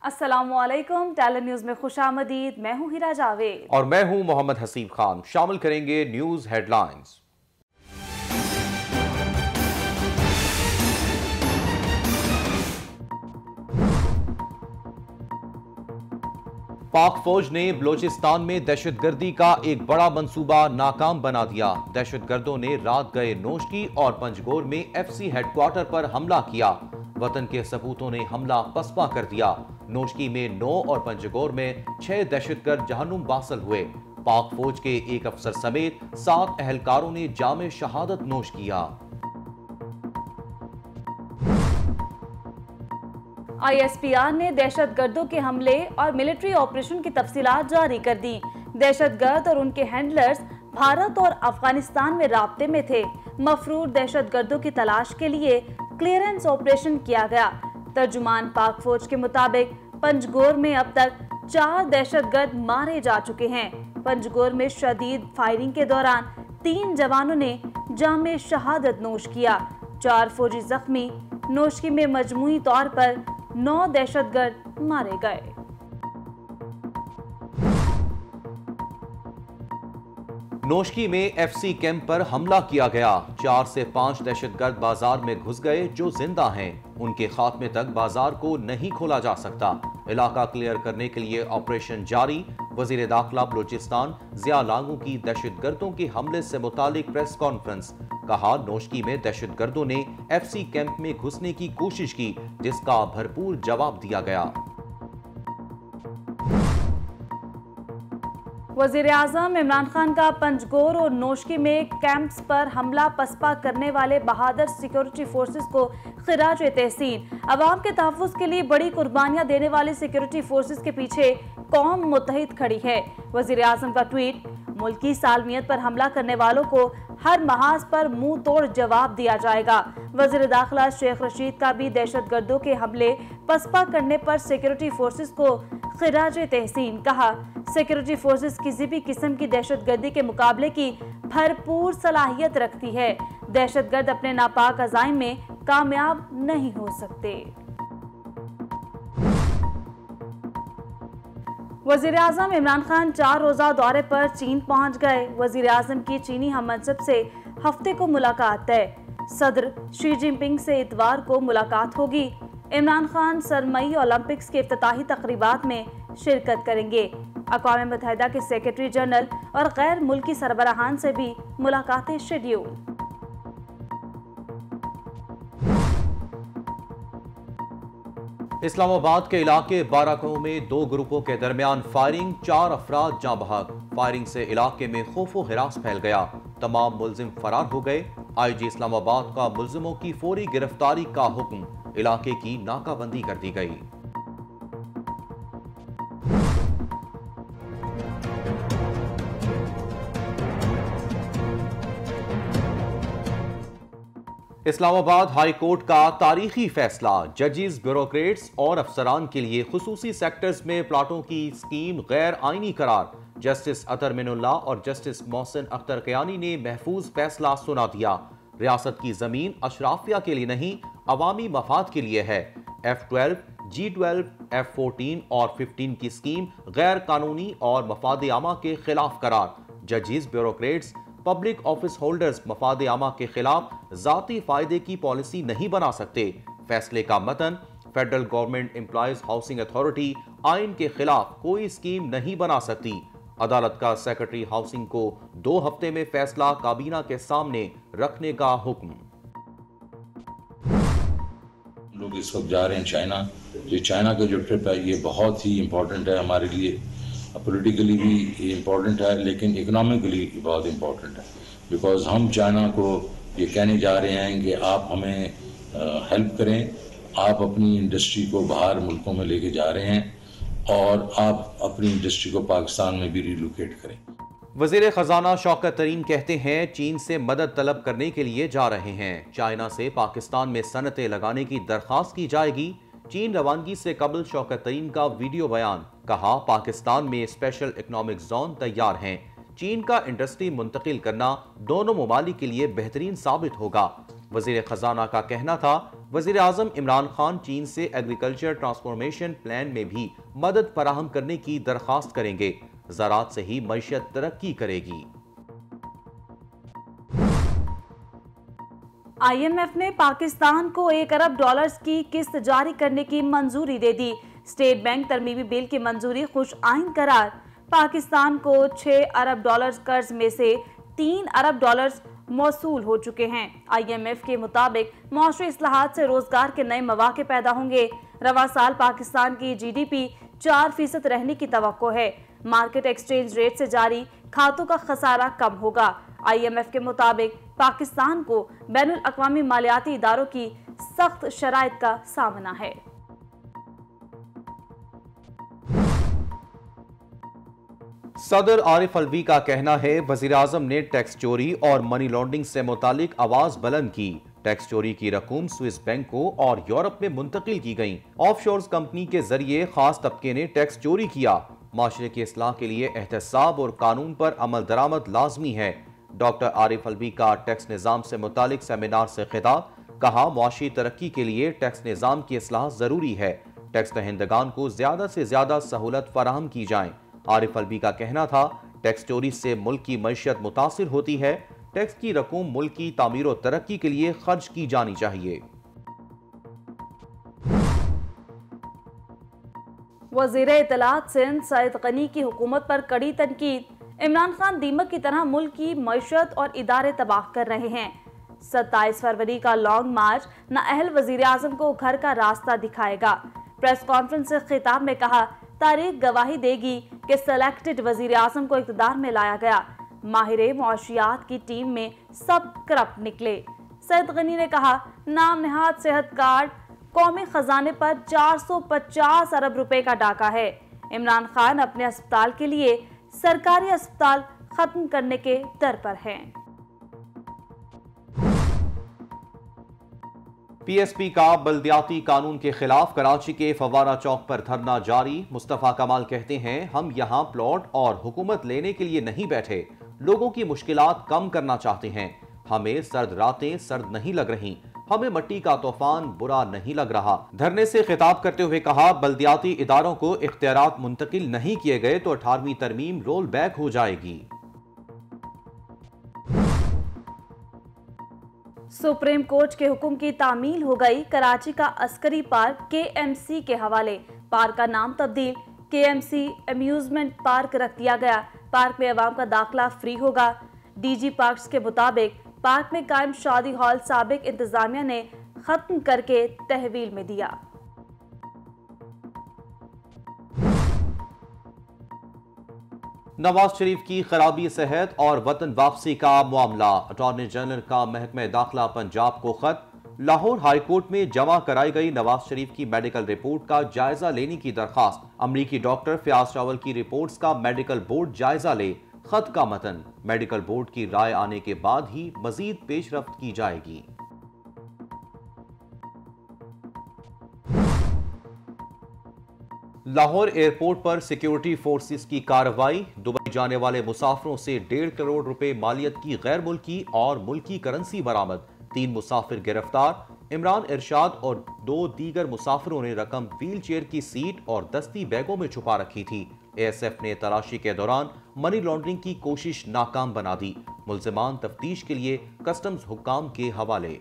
अस्सलामुअलैकुम। Talent news में खुशामदीद। मैं हूं हिरा जावेद और मैं हूं मोहम्मद हसीब खान। शामिल करेंगे न्यूज हेडलाइंस। पाक फौज ने बलोचिस्तान में दहशतगर्दी का एक बड़ा मंसूबा नाकाम बना दिया। दहशतगर्दों ने रात गए नोशकी और पंजगोर में एफसी हेडक्वार्टर पर हमला किया। वतन के सपूतों ने हमला पसपा कर दिया। नोशकी में 9 और पंजगोर में 6 दहशतगर्द जहन्नुम बासल हुए। पाक फौज के एक अफसर समेत 7 अहलकारों ने जामे शहादत नोश किया। ISPR ने दहशतगर्दों के हमले और मिलिट्री ऑपरेशन की तफसीलात जारी कर दी। दहशतगर्द और उनके हैंडलर्स भारत और अफगानिस्तान में राब्ते में थे। मफरूर दहशतगर्दों की तलाश के लिए क्लियरेंस ऑपरेशन किया गया। तर्जुमान पाक फौज के मुताबिक पंजगोर में अब तक 4 दहशतगर्द मारे जा चुके हैं। पंजगोर में शदीद फायरिंग के दौरान 3 जवानों ने जामे शहादत नोश किया। 4 फौजी जख्मी। नोशकी में मजमूई तौर पर 9 दहशतगर्द मारे गए। नोशकी में एफसी कैंप पर हमला किया गया। 4 से 5 दहशतगर्द बाजार में घुस गए जो जिंदा हैं। उनके खात्मे तक बाजार को नहीं खोला जा सकता। इलाका क्लियर करने के लिए ऑपरेशन जारी। वजीर दाखिला बलोचिस्तान जिया लागू की दहशतगर्दों के हमले से मुतालिक प्रेस कॉन्फ्रेंस। कहा, नोशकी में दहशतगर्दों ने एफसी कैंप में घुसने की कोशिश की, जिसका भरपूर जवाब दिया गया। वजीर आजम इमरान खान का पंजगोर और नोशकी में कैंप्स पर हमला पसपा करने वाले बहादुर सिक्योरिटी फोर्सेस को खिराज तहसीन। अवाम के तहफ़्फ़ुज़ के लिए बड़ी कुर्बानियां देने वाले सिक्योरिटी फोर्सेस के पीछे कौम मुत्तहिद खड़ी है। वजीर आजम का ट्वीट, मुल्की सालमियत पर हमला करने वालों को हर महाज पर मुंह तोड़ जवाब दिया जाएगा। वज़ीर दाखिला शेख रशीद का भी दहशतगर्दों के हमले पसपा करने पर सिक्योरिटी फोर्सेस को खिराज तहसीन। कहा, सिक्योरिटी फोर्सेस किसी भी किस्म की दहशतगर्दी के मुकाबले की भरपूर सलाहियत रखती है। दहशतगर्द अपने नापाक अज़ाइम में कामयाब नहीं हो सकते। वजीर आजम इमरान खान 4 रोज़ा दौरे पर चीन पहुंच गए। वजीर आजम की चीनी हममंसब से हफ्ते को मुलाकात तय। सदर शी जिनपिंग से इतवार को मुलाकात होगी। इमरान खान सरमई ओलंपिक्स के इफ्तिताही तकरीबात में शिरकत करेंगे। अक़वाम मुत्तहिदा के सेक्रेटरी जनरल और गैर मुल्की सरबराहान से भी मुलाकातें शेड्यूल। इस्लामाबाद के इलाके बाराकों में 2 ग्रुपों के दरमियान फायरिंग, 4 अफराद जाँ बहक। फायरिंग से इलाके में खौफ व हिरास फैल गया। तमाम मुल्जिम फरार हो गए। IG इस्लामाबाद का मुल्जिमों की फौरी गिरफ्तारी का हुक्म। इलाके की नाकाबंदी कर दी गई। इस्लामाबाद हाई कोर्ट का तारीखी फैसला। जजेस, ब्यूरोक्रेट्स और अफसरान के लिए खुसूसी सेक्टर्स में प्लाटों की स्कीम गैर आईनी करार। जस्टिस अतर मिनुल्लाह और जस्टिस मोहसिन अख्तर क़यानी ने महफूज फैसला सुना दिया। रियासत की जमीन अशराफिया के लिए नहीं, अवामी मफाद के लिए है। F12, G12, F14 और 15 की स्कीम गैर कानूनी और मफाद आमा के खिलाफ करार। जजेस, ब्यूरोक्रेट्स, पब्लिक ऑफिस होल्डर्स मफाद आमा के खिलाफ जाती फायदे की पॉलिसी नहीं बना सकते। फैसले का मतन, federal government employees housing authority आइन के खिलाफ कोई स्कीम नहीं बना सकती। अदालत का सेक्रेटरी हाउसिंग को 2 हफ्ते में फैसला काबीना के सामने रखने का हुक्म। लोग इस वक्त जा रहे हैं चाइना। ये चाइना का जो ट्रिप है ये बहुत ही इम्पोर्टेंट है हमारे लिए। पॉलिटिकली भी इम्पोर्टेंट है, लेकिन इकोनॉमिकली बहुत इम्पोर्टेंट है। बिकॉज हम चाइना को ये कहने जा रहे हैं कि आप हमें हेल्प करें, आप अपनी इंडस्ट्री को बाहर मुल्कों में लेके जा रहे हैं और आप अपनी इंडस्ट्री को पाकिस्तान में भी रिलोकेट करें। वज़ीर ख़जाना शौकत तरीन कहते हैं, चीन से मदद तलब करने के लिए जा रहे हैं। चाइना से पाकिस्तान में सनतें लगाने की दरख्वास्त की जाएगी। चीन रवानगी से कबल शौकत तरीन का वीडियो बयान। कहा, पाकिस्तान में स्पेशल इकनॉमिक जोन तैयार हैं। चीन का इंडस्ट्री मुंतकिल करना दोनों ममालिक के लिए बेहतरीन साबित होगा। वज़ीर ख़जाना का कहना था, वज़ीर आज़म इमरान खान चीन से एग्रीकल्चर ट्रांसफॉर्मेशन प्लान में भी मदद फराहम करने की दरख्वास्त करेंगे। ज़राअत से ही मईशत तरक्की करेगी। IMF ने पाकिस्तान को $1 अरब की किस्त जारी करने की मंजूरी दे दी। स्टेट बैंक तरमीमी बिल की मंजूरी खुश आइन करार। पाकिस्तान को $6 अरब कर्ज में से $3 अरब मौसूल हो चुके हैं। IMF के मुताबिक मौसमी इस्लाहात से रोजगार के नए मौके पैदा होंगे। रवा साल पाकिस्तान की GDP 4% रहने की तवक्को है। मार्केट एक्सचेंज रेट से जारी खातों का खसारा कम होगा। IMF के मुताबिक पाकिस्तान को बैनुल अक़वामी मालियाती इदारों की सख्त शराइत का सामना है। सदर आरिफ अलवी का कहना है, वज़ीर आज़म ने टैक्स चोरी और मनी लॉन्ड्रिंग से मुतालिक आवाज बुलंद की। टैक्स चोरी की रकूम स्विस बैंकों और यूरोप में मुंतकिल की गई। ऑफशोर्स कंपनी के जरिए खास तबके ने टैक्स चोरी किया। माशरे की इस्लाह के लिए एहतसाब और कानून पर अमल दरामद लाजमी है। डॉक्टर आरिफ अलवी का टैक्स निज़ाम से मुतालिक सेमिनार से खिताब। कहा, मुआशी तरक्की के लिए टैक्स निज़ाम की इस्लाह जरूरी है। टैक्स दहिंदगान को ज्यादा से ज्यादा सहूलत फराहम की जाए। आरिफ अलवी का कहना था, टैक्स चोरी से मुल्क की मईशत मुतासिर होती है। टैक्स की रकूम मुल्क की तामीर और तरक्की के लिए खर्च की जानी चाहिए। वज़ीर इत्तलात सिंध सईद गनी की हुकूमत पर कड़ी तनकीद। इमरान खान दीमक की तरह मुल्क की मईशत और इदारे तबाह कर रहे हैं। 27 फरवरी का लॉन्ग मार्च नाअहल वज़ीर आज़म को घर का रास्ता दिखाएगा। प्रेस कॉन्फ्रेंस से खिताब में कहा, तारीख गवाही देगी कि सेलेक्टेड वज़ीर आज़म को इक़्तिदार में लाया गया। माहिर मुआशियात की टीम में सब करप्ट निकले। सईद गनी ने कहा, नाम नहाद सेहत कार्ड कौमी खजाने पर 450 अरब रुपए का डाका है। इमरान खान अपने अस्पताल के लिए सरकारी अस्पताल खत्म करने के दर पर हैं। PSP का बल्दियाती कानून के खिलाफ कराची के फवारा चौक पर धरना जारी। मुस्तफा कमाल कहते हैं, हम यहाँ प्लॉट और हुकूमत लेने के लिए नहीं बैठे, लोगों की मुश्किलात कम करना चाहते हैं। हमें सर्द रातें सर्द नहीं लग रही, हमें मट्टी का तूफान बुरा नहीं लग रहा। धरने से खिताब करते हुए कहा, बल्दियाती इदारों को इख्तियारात मुंतकिल नहीं किए गए तो 18वीं तरमीम रोल बैक हो जाएगी। सुप्रीम कोर्ट के हुक्म की तामील हो गई। कराची का अस्करी पार्क KMC के हवाले। पार्क का नाम तब्दील KMC अम्यूजमेंट पार्क रख दिया गया। पार्क में अवाम का दाखिला फ्री होगा। DG पार्क्स के मुताबिक पार्क में कायम शादी हॉल साबिक इंतजामिया ने खत्म करके तहवील में दिया। नवाज शरीफ की खराबी सेहत और वतन वापसी का मामला। अटॉर्नी जनरल का महकमा दाखिला पंजाब को खत। लाहौर हाई कोर्ट में जमा कराई गई नवाज शरीफ की मेडिकल रिपोर्ट का जायजा लेने की दरखास्त। अमरीकी डॉक्टर फयाज रावल की रिपोर्ट्स का मेडिकल बोर्ड जायजा ले। खत का मतन, मेडिकल बोर्ड की राय आने के बाद ही मजीद पेशरफ्त की जाएगी। लाहौर एयरपोर्ट पर सिक्योरिटी फोर्सेस की कार्रवाई। दुबई जाने वाले मुसाफिरों से 1.5 करोड़ रुपए मालियत की गैर मुल्की और मुल्की करेंसी बरामद। 3 मुसाफिर गिरफ्तार। इमरान इरशाद और 2 दीगर मुसाफिरों ने रकम व्हील चेयर की सीट और दस्ती बैगों में छुपा रखी थी। ASF ने तलाशी के दौरान मनी लॉन्ड्रिंग की कोशिश नाकाम बना दी। मुल्जिमान तफ्तीश के लिए कस्टम्स हुक्काम के हवाले।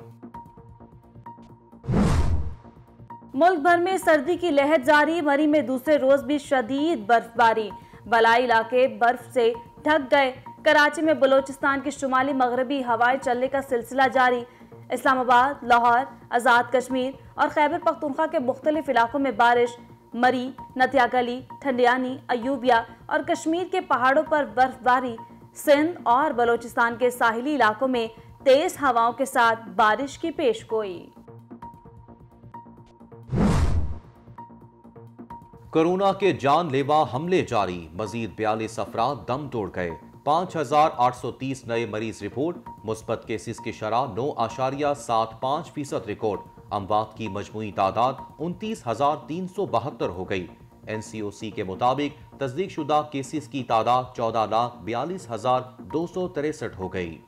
मुल्क भर में सर्दी की लहर जारी। मरी में दूसरे रोज भी शदीद बर्फबारी। बलाई इलाके बर्फ से ढक गए। कराची में बलोचिस्तान की शुमाली मगरबी हवाएं चलने का सिलसिला जारी। इस्लामाबाद, लाहौर, आज़ाद कश्मीर और खैबर पख्तूनख्वा के मुख्तलिफ इलाकों में बारिश। मरी, नतिया गली, ठंडियानी, अयूबिया और कश्मीर के पहाड़ों पर बर्फबारी। सिंध और बलोचिस्तान के साहिली इलाकों में तेज हवाओं के साथ बारिश की पेशगोई। कोरोना के जानलेवा हमले जारी। मजीद 42 अफराद दम तोड़ गए। 5,830 नए मरीज रिपोर्ट। मुस्बत केसेस की शरह 9.75% रिकॉर्ड। अमवात की मजमूई तादाद 29,372 हो गई। NCOC के मुताबिक तस्दीक शुदा केसेस की तादाद 14,42,263 हो गई।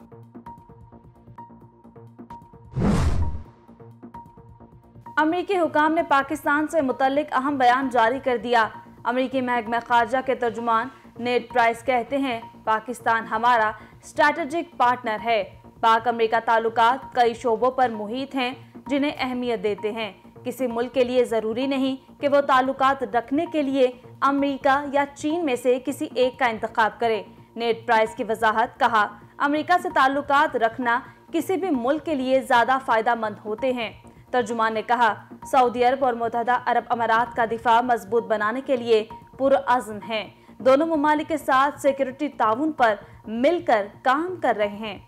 अमेरिकी हुकाम ने पाकिस्तान से मुतल्लिक अहम बयान जारी कर दिया। अमेरिकी महकमा खारजा के तर्जुमान नेड प्राइस कहते हैं, पाकिस्तान हमारा स्ट्रैटेजिक पार्टनर है। पाक अमेरिका ताल्लुकात कई शोबों पर मुहित हैं जिन्हें अहमियत देते हैं। किसी मुल्क के लिए ज़रूरी नहीं कि वो ताल्लुकात रखने के लिए अमेरिका या चीन में से किसी एक का इंतखाब करे। नेड प्राइस की वजाहत, कहा, अमेरिका से ताल्लुकात रखना किसी भी मुल्क के लिए ज़्यादा फ़ायदा मंद होते हैं। तर्जुमान ने कहा, सऊदी अरब और मुत्तहदा अरब अमारात का दिफा मजबूत बनाने के लिए पुरअज़्म हैं। दोनों ममालिक के साथ सिक्योरिटी ताउन पर मिलकर काम कर रहे हैं।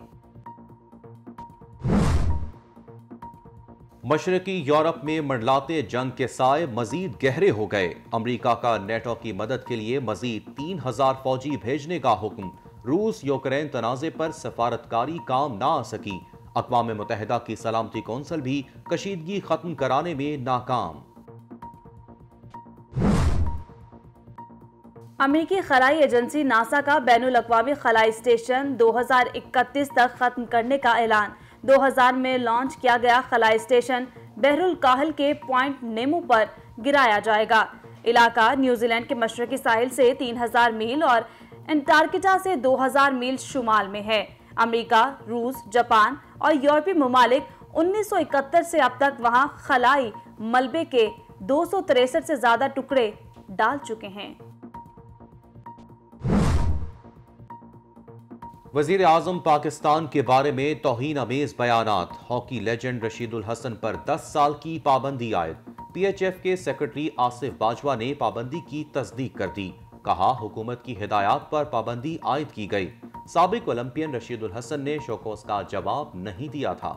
मशरकी यूरोप में मंडलाते जंग के साए मजीद गहरे हो गए। अमेरिका का नेटो की मदद के लिए मजीद 3000 फौजी भेजने का हुक्म। रूस यूक्रेन तनाज़े पर सफारतकारी काम ना आ सकी। अक़वाम मुत्तहिदा की सलामती कौंसिल भी कशीदगी खत्म कराने में नाकाम। अमेरिकी खलाई एजेंसी नासा का बैनुल अक़वामी खलाई स्टेशन 2031 तक खत्म करने का ऐलान। 2000 में लॉन्च किया गया खलाई स्टेशन बहरुल काहल के पॉइंट नेमो पर गिराया जाएगा। इलाका न्यूजीलैंड के मशरकी साहिल से 3000 मील और अंटार्कटिका से 2000 मील शुमाल में है। अमेरिका, रूस, जापान और यूरोपीय ममालिक 1971 से अब तक वहां खलाई मलबे के 263 से ज्यादा टुकड़े डाल चुके हैं। वजीर आजम पाकिस्तान के बारे में तौहीन अमेज बयानात। हॉकी लेजेंड रशीदुल हसन पर 10 साल की पाबंदी आयद। PHF के सेक्रेटरी आसिफ बाजवा ने पाबंदी की तस्दीक कर दी। कहा, हुकूमत की हिदायत पर पाबंदी आयद की गई। साबिक ओलंपियन रशीदुल हसन ने शोकॉज का जवाब नहीं दिया था।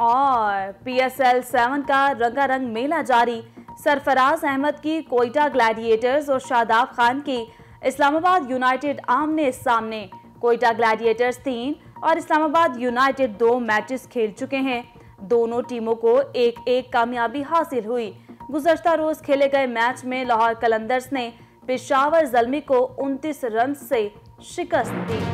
और PSL 7 का रंगारंग मेला जारी। सरफराज अहमद की कोयटा ग्लैडिएटर्स और शादाब खान की इस्लामाबाद यूनाइटेड आमने सामने। कोयटा ग्लैडिएटर्स 3 और इस्लामाबाद यूनाइटेड 2 मैचेस खेल चुके हैं। दोनों टीमों को एक कामयाबी हासिल हुई। गुज़श्ता रोज खेले गए मैच में लाहौर कलंदर्स ने पेशावर ज़ल्मी को 29 रन से शिकस्त दी।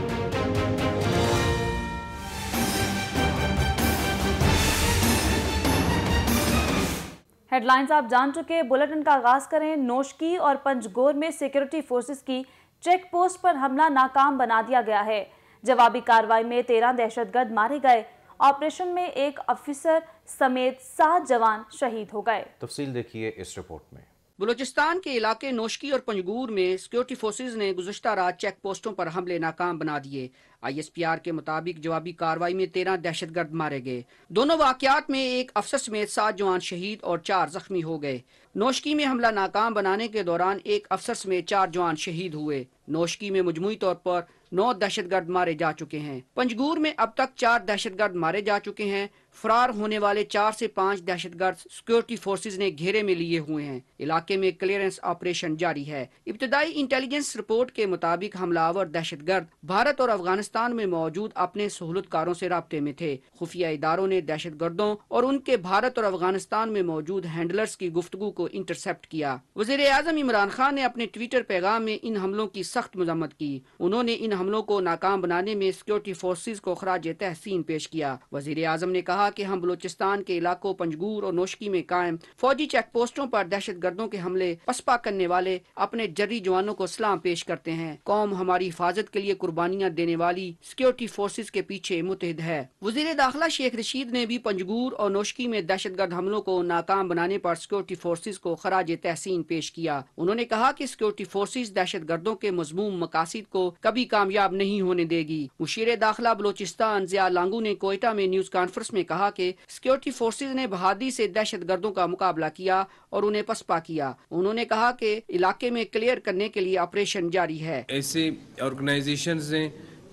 हेडलाइंस आप जान चुके। बुलेटिन का आगाज करें। नोशकी और पंजगोर में सिक्योरिटी फोर्सेस की चेक पोस्ट पर हमला नाकाम बना दिया गया है। जवाबी कार्रवाई में 13 दहशतगर्द मारे गए। ऑपरेशन में एक अफसर समेत 7 जवान शहीद हो गए। तफसील देखिए इस रिपोर्ट में। बलूचिस्तान के इलाके नोशकी और पंजगूर में सिक्योरिटी फोर्सेज ने गुज़श्ता रात चेक पोस्टों पर हमले नाकाम बना दिए। ISPR के मुताबिक जवाबी कार्रवाई में 13 दहशतगर्द मारे गए। दोनों वाक़यात में एक अफसर समेत 7 जवान शहीद और 4 जख्मी हो गए। नोशकी में हमला नाकाम बनाने के दौरान एक अफसर समेत 4 जवान शहीद हुए। नोशकी में मजमूई तौर पर 9 दहशतगर्द मारे जा चुके हैं। पंजगूर में अब तक 4 दहशतगर्द मारे जा चुके हैं। फरार होने वाले 4 से 5 दहशतगर्द सिक्योरिटी फोर्सेज ने घेरे में लिए हुए हैं। इलाके में क्लियरेंस ऑपरेशन जारी है। इब्तदाई इंटेलिजेंस रिपोर्ट के मुताबिक हमलावर दहशतगर्द भारत और अफगानिस्तान में मौजूद अपने सहूलतकारों से राब्ते में थे। खुफिया इदारों ने दहशतगर्दों और उनके भारत और अफगानिस्तान में मौजूद हैंडलर्स की गुफ्तगू को इंटरसेप्ट किया। वज़ीर आज़म इमरान खान ने अपने ट्विटर पैगाम में इन हमलों की सख्त मजम्मत की। उन्होंने इन हमलों को नाकाम बनाने में सिक्योरिटी फोर्सेज को खराज तहसीन पेश किया। वज़ीर आज़म ने कहा कि हम बलूचिस्तान के इलाकों पंजगूर और नोशकी में कायम फौजी चेक पोस्टों पर दहशतगर्दों के हमले पसपा करने वाले अपने जर्री जवानों को सलाम पेश करते हैं। कौम हमारी हिफाजत के लिए कुर्बानियां देने वाली सिक्योरिटी फोर्सेज के पीछे मुतहिद है। वज़ीर दाखिला शेख रशीद ने भी पंजगूर और नोशकी में दहशतगर्द हमलों को नाकाम बनाने पर सिक्योरिटी फोर्सेज को खराज तहसीन पेश किया। उन्होंने कहा कि सिक्योरिटी फोर्सेज दहशतगर्दों के मज़मूम मकासिद को कभी कामयाब नहीं होने देगी। मुशीर दाखिला बलूचिस्तान ज़िया लांगू ने कोयटा में न्यूज कॉन्फ्रेंस में कहा कि सिक्योरिटी फोर्सेज ने बहादुरी से दहशतगर्दों का मुकाबला किया और उन्हें पसपा किया। उन्होंने कहा कि इलाके में क्लियर करने के लिए ऑपरेशन जारी है। ऐसे ऑर्गेनाइजेशंस हैं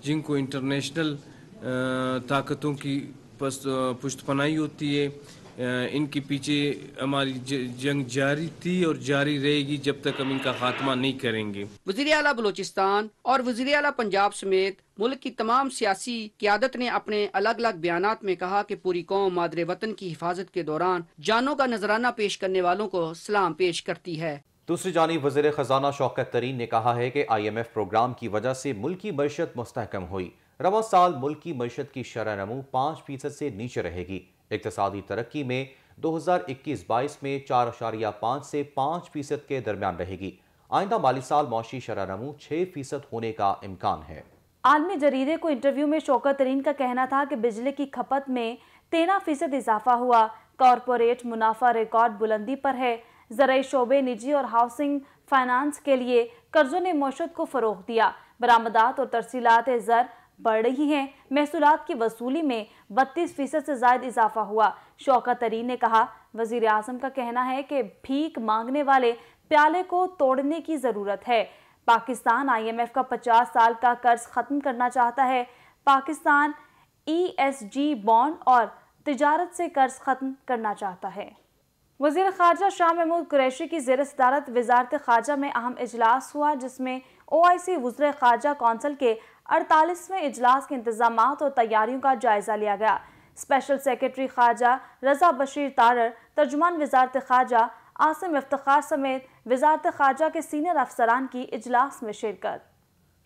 जिनको इंटरनेशनल ताकतों की पुष्टपनाही होती है। इनके पीछे हमारी जंग जारी थी और जारी रहेगी जब तक हम इनका खात्मा नहीं करेंगे। वज़ीर आला बलूचिस्तान और वज़ीर आला पंजाब समेत मुल्क की तमाम सियासी क़यादत ने अपने अलग अलग बयानात में कहा कि पूरी कौम मादरे वतन की हिफाजत के दौरान जानों का नजराना पेश करने वालों को सलाम पेश करती है। दूसरी जानिब वज़ीर ख़ज़ाना शौकत तरीन ने कहा है कि IMF प्रोग्राम की वजह से मुल्की मईशत मुस्तहकम हुई। रवां साल मुल्क की मईशत की शरह नमू 5% से नीचे रहेगी। इक्तिसादी तरक्की में 2021-22 में 4.5 से 5% के दरमियान रहेगी। आइंदा माली साल मौशी शरह नमू 6% होने का इम्कान है। आलमी जरीदे को इंटरव्यू में शौकत तरीन का कहना था कि बिजली की खपत में 13% इजाफा हुआ। कॉरपोरेट मुनाफा रिकॉर्ड बुलंदी पर है। ज़राई शोबे, निजी और हाउसिंग फाइनेंस के लिए कर्जों ने मईशत को फ़रोग़ दिया। बरामदात और तरसीलात ज़र बढ़ रही हैं। महसूलात की वसूली में 32% से ज़ायद इजाफा हुआ। शौकत तरीन ने कहा, वज़ीर आज़म का कहना है कि भीख मांगने वाले प्याले को तोड़ने की ज़रूरत है। पाकिस्तान IMF का 50 साल का कर्ज ख़त्म करना चाहता है। पाकिस्तान ESG बॉन्ड और तिजारत से कर्ज ख़त्म करना चाहता है। वज़ीर ख़ारजा शाह महमूद कुरैशी की ज़ेर सदारत वज़ारत ख़ारजा में अहम इजलास हुआ, जिसमें OIC वज़ीर ख़ारजा कौंसिल के 48वें इजलास के इंतज़ामात और तैयारियों का जायज़ा लिया गया। स्पेशल सेक्रेटरी ख़ारजा रज़ा बशीर तारर, तर्जुमान वज़ारत ख़ारजा आसिम इफ्तिखार समेत वज़ारत ख़ारजा के सीनियर अफसरान की इजलास में शिरकत।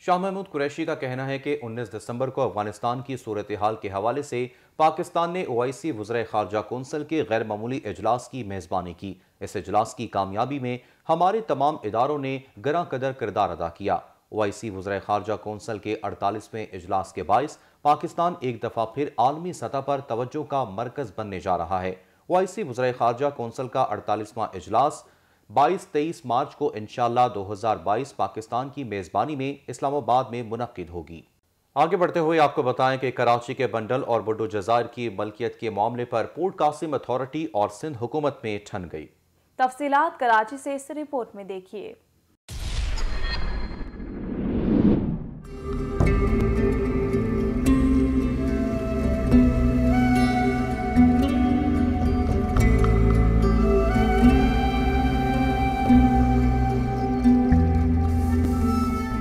शाह महमूद कुरैशी का कहना है कि 19 दिसंबर को अफगानिस्तान की सूरत हाल के हवाले से पाकिस्तान ने OIC वज़ीर ख़ारजा कौंसिल के गैर मामूली इजलास की मेज़बानी की। इस इजलास की कामयाबी में हमारे तमाम इदारों ने गरां कदर किरदार अदा किया। OIC वज़ीर ख़ारजा कौंसिल के 48वें इजलास के बाइस पाकिस्तान एक दफ़ा फिर आलमी सतह पर तवज्जो का मरकज़ बनने जा रहा है। OIC वज़ीर ख़ारजा कौंसिल का 48वां इजलास 22-23 मार्च को इंशाअल्लाह 2022 पाकिस्तान की मेज़बानी में इस्लामाबाद में मुनक्किद होगी। आगे बढ़ते हुए आपको बताएं कि कराची के बंडल और बुड्डू जज़ायर की मलकियत के मामले पर पोर्ट कासिम अथॉरिटी और सिंध हुकूमत में ठन गई। तफसीलात कराची से इस रिपोर्ट में देखिए।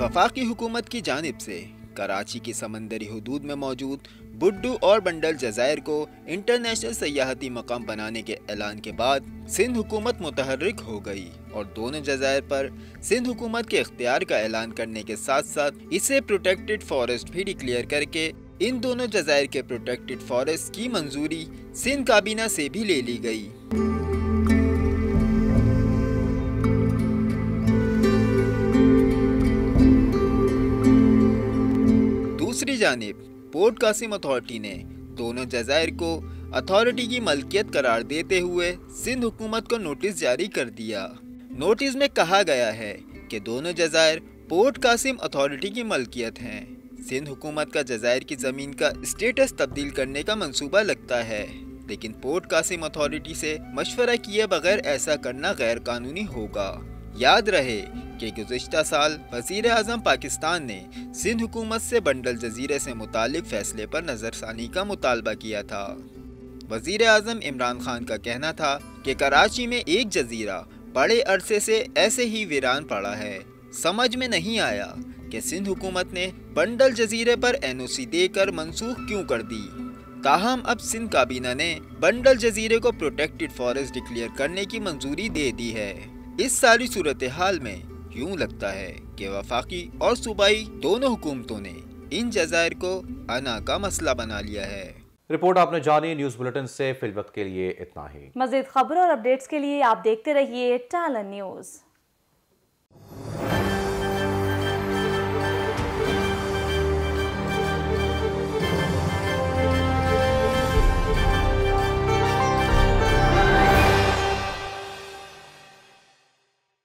वफाकी हुकूमत की जानिब से कराची की समंदरी हुदूद में मौजूद बुड्डू और बंडल जज़ायर को इंटरनेशनल सयाहती मकाम बनाने के ऐलान के बाद सिंध हुकूमत मुतहर्रिक हो गई और दोनों जज़ायर पर सिंध हुकूमत के इख्तियार का ऐलान करने के साथ साथ इसे प्रोटेक्टेड फॉरेस्ट भी डिक्लेयर करके इन दोनों जज़ायर के प्रोटेक्टेड फॉरेस्ट की मंजूरी सिंध काबीना से भी ले ली गई। दूसरी जानिब पोर्ट कासिम अथॉरिटी ने दोनों जज़ायर को अथॉरिटी की मलकियत करार देते हुए सिंध हुकूमत को नोटिस जारी कर दिया। नोटिस में कहा गया है कि दोनों जज़ायर पोर्ट कासिम अथॉरिटी की मलकियत हैं। सिंध हुकूमत का जज़ायर की ज़मीन का स्टेटस तब्दील करने का मंसूबा लगता है, लेकिन पोर्ट कासिम अथॉरिटी से मशवरा किए बगैर ऐसा करना गैर कानूनी होगा। याद रहे कि गुज़िश्ता साल वज़ीर आज़म पाकिस्तान ने सिंध हुकूमत से बंडल जजीरे से मुतालिक फैसले पर नज़रसानी का मुतालबा किया था। वज़ीर आज़म इमरान खान का कहना था कि कराची में एक जजीरा बड़े अरसे से ऐसे ही वीरान पड़ा है। समझ में नहीं आया कि सिंध हुकूमत ने बंडल जजीरे पर NOC देकर मनसूख क्यों कर दी। ताहम अब सिंध काबीना ने बंडल जजीरे को प्रोटेक्टेड फॉरेस्ट डिक्लेयर करने की मंजूरी दे दी है। इस सारी सूरत हाल में यूं लगता है कि वफाकी और सूबाई दोनों हुकूमतों ने इन जज़ायर को अना का मसला बना लिया है। रिपोर्ट आपने जानी। न्यूज़ बुलेटिन से फिल वक्त के लिए इतना ही। मज़ीद खबरों और अपडेट्स के लिए आप देखते रहिए टैलेंट न्यूज़।